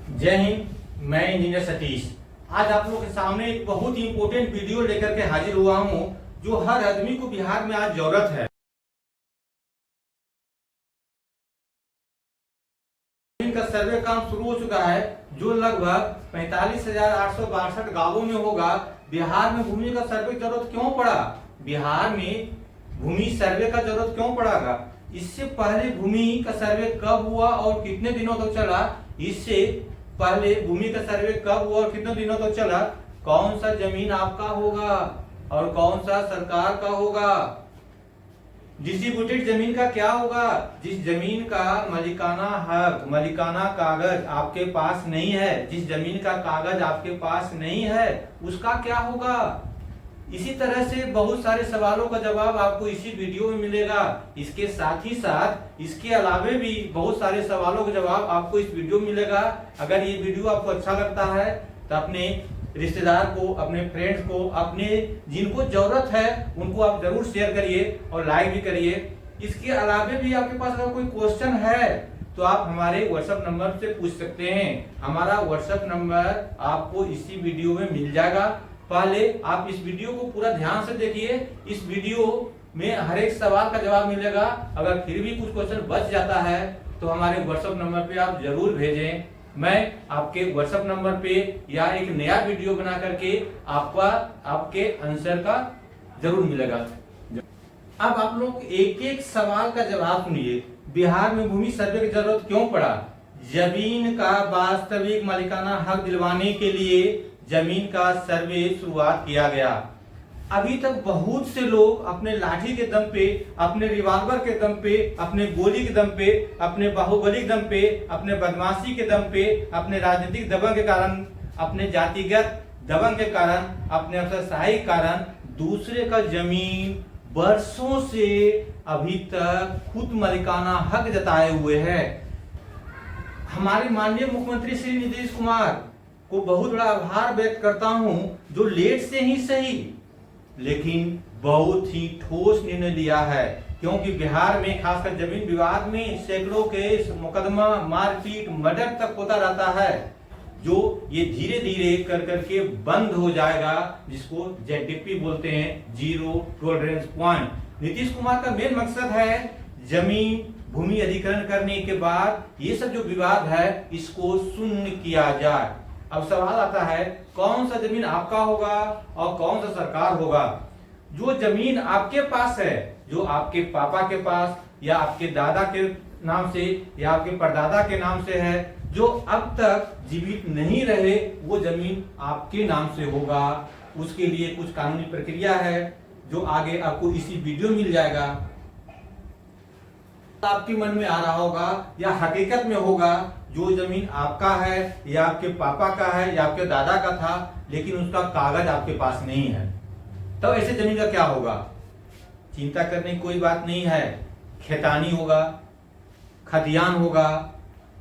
जय हिंद। मैं इंजीनियर सतीश आज आप लोगों के सामने एक बहुत ही इंपॉर्टेंट वीडियो लेकर के हाजिर हुआ हूं, जो हर आदमी को बिहार में आज जरूरत है। इनका सर्वे काम शुरू हो चुका है, जो लगभग 45,862 गांवों में होगा। बिहार में भूमि का सर्वे की जरूरत क्यों पड़ा? बिहार में भूमि सर्वे का जरूरत क्यों पड़ागा? इससे पहले भूमि का सर्वे कब हुआ और कितने दिनों तक चला? इससे पहले भूमि का सर्वे कब हुआ और कितने दिनों तक चला? कौन सा जमीन आपका होगा और कौन सा सरकार का होगा? डिस्ट्रीब्यूटेड जमीन का क्या होगा? जिस जमीन का मालिकाना हक, मालिकाना कागज आपके पास नहीं है, जिस जमीन का कागज आपके पास नहीं है, उसका क्या होगा? इसी तरह से बहुत सारे सवालों का जवाब आपको इसी वीडियो में मिलेगा। इसके साथ ही साथ इसके अलावे भी बहुत सारे सवालों का जवाब आपको इस वीडियो में मिलेगा। अगर ये वीडियो आपको अच्छा लगता है तो अपने रिश्तेदार को, अपने फ्रेंड्स को, अपने जिनको जरूरत है उनको आप जरूर शेयर करिए और लाइक भी करिए। इसके अलावे भी आपके पास अगर कोई क्वेश्चन है तो आप हमारे व्हाट्सएप नंबर से पूछ सकते हैं। हमारा व्हाट्सएप नंबर आपको इसी वीडियो में मिल जाएगा। पहले आप इस वीडियो को पूरा ध्यान से देखिए। इस वीडियो में हर एक सवाल का जवाब मिलेगा। अगर फिर भी कुछ क्वेश्चन बच जाता है तो हमारे व्हाट्सएप नंबर पे आप जरूर भेजें। मैं आपके व्हाट्सएप नंबर पे या एक नया वीडियो बना करके आपके आंसर का जरूर मिलेगा। अब आप लोग एक एक सवाल का जवाब सुनिए। बिहार में भूमि सर्वे की जरूरत क्यों पड़ा? जमीन का वास्तविक मालिकाना हक दिलवाने के लिए जमीन का सर्वे शुरुआत किया गया। अभी तक बहुत से लोग अपने लाठी के दम पे, अपने रिवॉल्वर के दम पे, अपने गोली के दम पे, अपने बाहुबली के दम पे, अपने बदमाशी के दम पे, अपने राजनीतिक दबंग के कारण, अपने जातिगत दबंग के कारण, अपने अफसरशाही के कारण दूसरे का जमीन वर्षों से अभी तक खुद मालिकाना हक जताए हुए है। हमारे माननीय मुख्यमंत्री श्री नीतीश कुमार को बहुत बड़ा आभार व्यक्त करता हूं, जो लेट से ही सही लेकिन बहुत ही ठोस निर्णय लिया है। क्योंकि बिहार में खासकर जमीन विवाद में सैकड़ों केस, मुकदमा, मारपीट, मर्डर तक होता रहता है, जो ये धीरे धीरे कर करके बंद हो जाएगा, जिसको जेडीपी बोलते हैं, zero tolerance point. Nitish Kumar का मेन मकसद है भूमि अधिग्रहण करने के बाद ये सब जो विवाद है इसको शून्य किया जाए। अब सवाल आता है, कौन सा जमीन आपका होगा और कौन सा सरकार होगा? जो जमीन आपके पास है, जो आपके पापा के पास या आपके दादा के नाम से या आपके परदादा के नाम से है, जो अब तक जीवित नहीं रहे, वो जमीन आपके नाम से होगा। उसके लिए कुछ कानूनी प्रक्रिया है जो आगे आपको इसी वीडियो मिल जाएगा। आपके मन में आ रहा होगा या हकीकत में होगा, जो जमीन आपका है या आपके पापा का है या आपके दादा का था, लेकिन उसका कागज आपके पास नहीं है, तो ऐसे जमीन का क्या होगा? चिंता करने की कोई बात नहीं है। खेतानी होगा, खतियान होगा।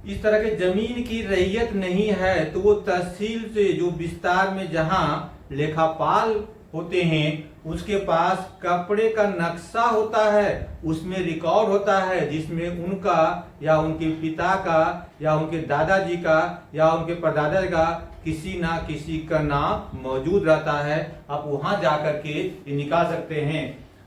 इस तरह के जमीन की रैयत नहीं है तो वो तहसील से, जो विस्तार में जहां लेखापाल होते हैं, उसके पास कपड़े का नक्शा होता है, उसमें रिकॉर्ड होता है, जिसमें उनका या उनके पिता का या उनके दादाजी का या उनके परदादा का किसी ना किसी का नाम मौजूद रहता है। आप वहां जाकर के ये निकाल सकते हैं।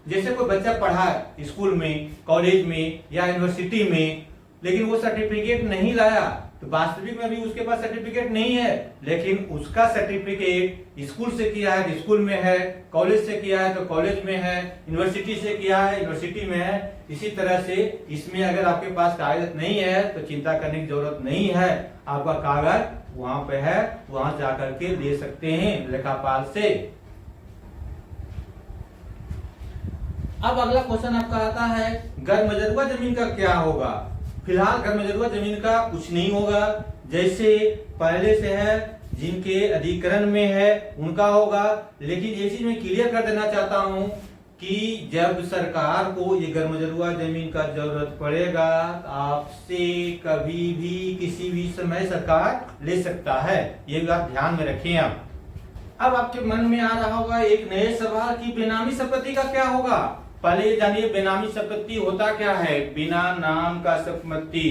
जैसे कोई बच्चा पढ़ा है स्कूल में, कॉलेज में या यूनिवर्सिटी में, लेकिन वो सर्टिफिकेट नहीं लाया, तो वास्तविक में भी उसके पास सर्टिफिकेट नहीं है, लेकिन उसका सर्टिफिकेट स्कूल से किया है तो स्कूल में है, कॉलेज से किया है तो कॉलेज में है, यूनिवर्सिटी से किया है यूनिवर्सिटी में है। इसी तरह से इसमें अगर आपके पास कागज नहीं है तो चिंता करने की जरूरत नहीं है। आपका कागज वहां पे है, वहां जाकर के ले सकते हैं लेखापाल से। अब अगला क्वेश्चन आपका आता है, गैरमजरूआ जमीन का क्या होगा? फिलहाल गैरमजरूआ जमीन का कुछ नहीं होगा। जैसे पहले से है, जिनके अधिग्रहण में है उनका होगा। लेकिन ये चीज मैं क्लियर कर देना चाहता हूं कि जब सरकार को ये गैरमजरूआ जमीन का जरूरत पड़ेगा, आपसे कभी भी किसी भी समय सरकार ले सकता है। ये बात ध्यान में रखें। अब आपके मन में आ रहा होगा एक नए सवाल की बेनामी संपत्ति का क्या होगा? पहले ये जानिए बेनामी संपत्ति होता क्या है। बिना नाम का संपत्ति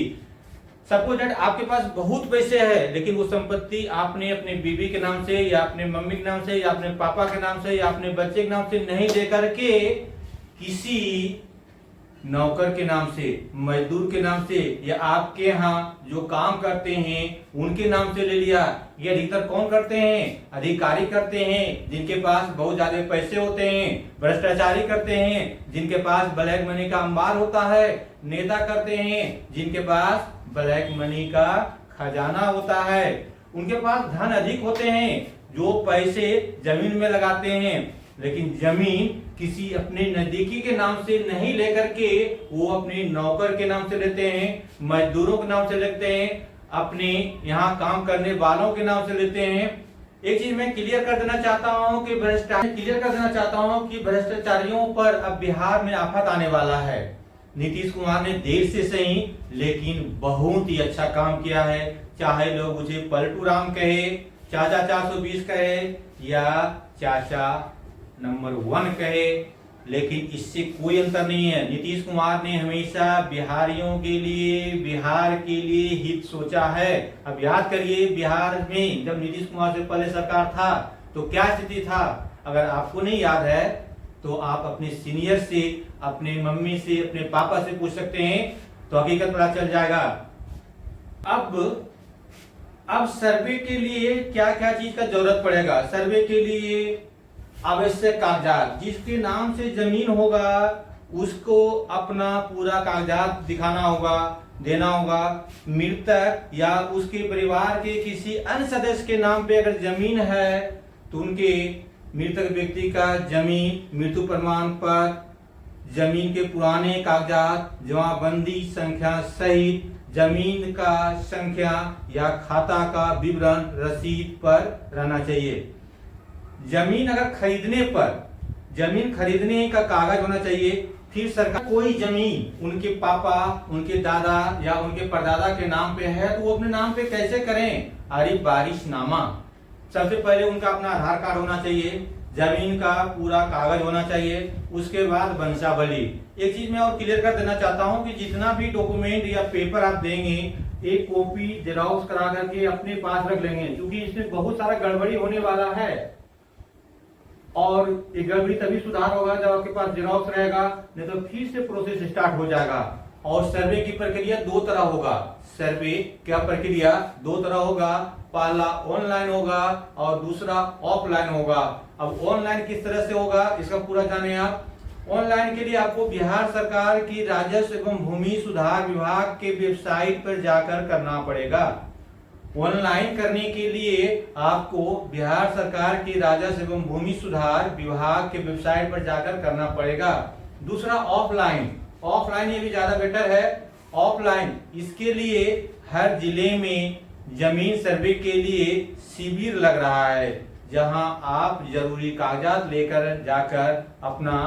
सपोज दैट आपके पास बहुत पैसे है, लेकिन वो संपत्ति आपने अपने बीवी के नाम से या अपने मम्मी के नाम से या अपने पापा के नाम से या अपने बच्चे के नाम से नहीं दे करके किसी नौकर के नाम से, मजदूर के नाम से या आपके यहाँ जो काम करते हैं उनके नाम से ले लिया। ये अधिकतर कौन करते हैं? अधिकारी करते हैं, जिनके पास बहुत ज्यादा पैसे होते हैं। भ्रष्टाचारी करते हैं, जिनके पास ब्लैक मनी का अंबार होता है। नेता करते हैं, जिनके पास ब्लैक मनी का खजाना होता है। उनके पास धन अधिक होते हैं, जो पैसे जमीन में लगाते हैं, लेकिन जमीन किसी अपने नजदीकी के नाम से नहीं लेकर के वो अपने नौकर के नाम से लेते हैं, मजदूरों के नाम से लेते हैं, अपने यहाँ काम करने वालों के नाम से लेते हैं। एक चीज मैं क्लियर कर देना चाहता हूँ कि भ्रष्टाचारियों पर अब बिहार में आफत आने वाला है। नीतीश कुमार ने देर से सही लेकिन बहुत ही अच्छा काम किया है। चाहे लोग उसे पलटू राम कहे, चाचा 420 कहे या चाचा नंबर 1 कहे, लेकिन इससे कोई अंतर नहीं है। नीतीश कुमार ने हमेशा बिहारियों के लिए, बिहार के लिए हित सोचा है। अब याद करिए, बिहार में जब नीतीश कुमार से पहले सरकार था तो क्या स्थिति था। अगर आपको नहीं याद है तो आप अपने सीनियर से, अपने मम्मी से, अपने पापा से पूछ सकते हैं, तो हकीकत पता चल जाएगा। अब सर्वे के लिए क्या क्या चीज का जरूरत पड़ेगा? सर्वे के लिए आवश्यक कागजात, जिसके नाम से जमीन होगा उसको अपना पूरा कागजात दिखाना होगा, देना होगा। मृतक या उसके परिवार के किसी अन्य सदस्य के नाम पे अगर जमीन है तो उनके मृतक व्यक्ति का जमीन, मृत्यु प्रमाण पत्र, जमीन के पुराने कागजात, जमाबंदी संख्या सहित जमीन का संख्या या खाता का विवरण रसीद पर रहना चाहिए। जमीन अगर खरीदने पर, जमीन खरीदने का कागज होना चाहिए। फिर सरकार कोई जमीन उनके पापा, उनके दादा या उनके परदादा के नाम पे है तो वो अपने नाम पे कैसे करें? अरे बारिशनामा। सबसे पहले उनका अपना आधार कार्ड होना चाहिए, जमीन का पूरा कागज होना चाहिए, उसके बाद वंशावली। एक चीज मैं और क्लियर कर देना चाहता हूं कि जितना भी डॉक्यूमेंट या पेपर आप देंगे, एक कॉपी जेरॉक्स करा करके अपने पास रख लेंगे, क्योंकि इसमें बहुत सारा गड़बड़ी होने वाला है। और ये गड़बड़ी तभी सुधार होगा जब आपके पास जेरॉक्स रहेगा, नहीं तो फिर से प्रोसेस स्टार्ट हो जाएगा। और सर्वे की प्रक्रिया 2 तरह होगा। सर्वे क्या प्रक्रिया 2 तरह होगा, पहला ऑनलाइन होगा और दूसरा ऑफलाइन होगा। अब ऑनलाइन किस तरह से होगा इसका पूरा जाने आप। ऑनलाइन के लिए आपको बिहार सरकार की राजस्व एवं भूमि सुधार विभाग के वेबसाइट पर जाकर करना पड़ेगा। ऑनलाइन करने के लिए आपको बिहार सरकार की राजस्व एवं भूमि सुधार विभाग के वेबसाइट पर जाकर करना पड़ेगा। दूसरा ऑफलाइन, ऑफलाइन ये भी ज्यादा बेटर है। ऑफलाइन इसके लिए हर जिले में जमीन सर्वे के लिए शिविर लग रहा है, जहां आप जरूरी कागजात लेकर जाकर अपना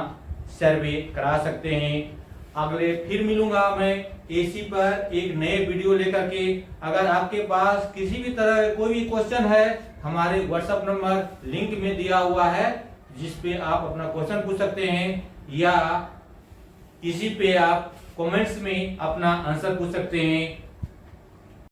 सर्वे करा सकते हैं। अगले फिर मिलूंगा मैं एसी पर एक नए वीडियो लेकर के। अगर आपके पास किसी भी तरह कोई भी क्वेश्चन है, हमारे व्हाट्सएप नंबर लिंक में दिया हुआ है, जिस पे आप अपना क्वेश्चन पूछ सकते हैं, या किसी पे आप कमेंट्स में अपना आंसर पूछ सकते हैं।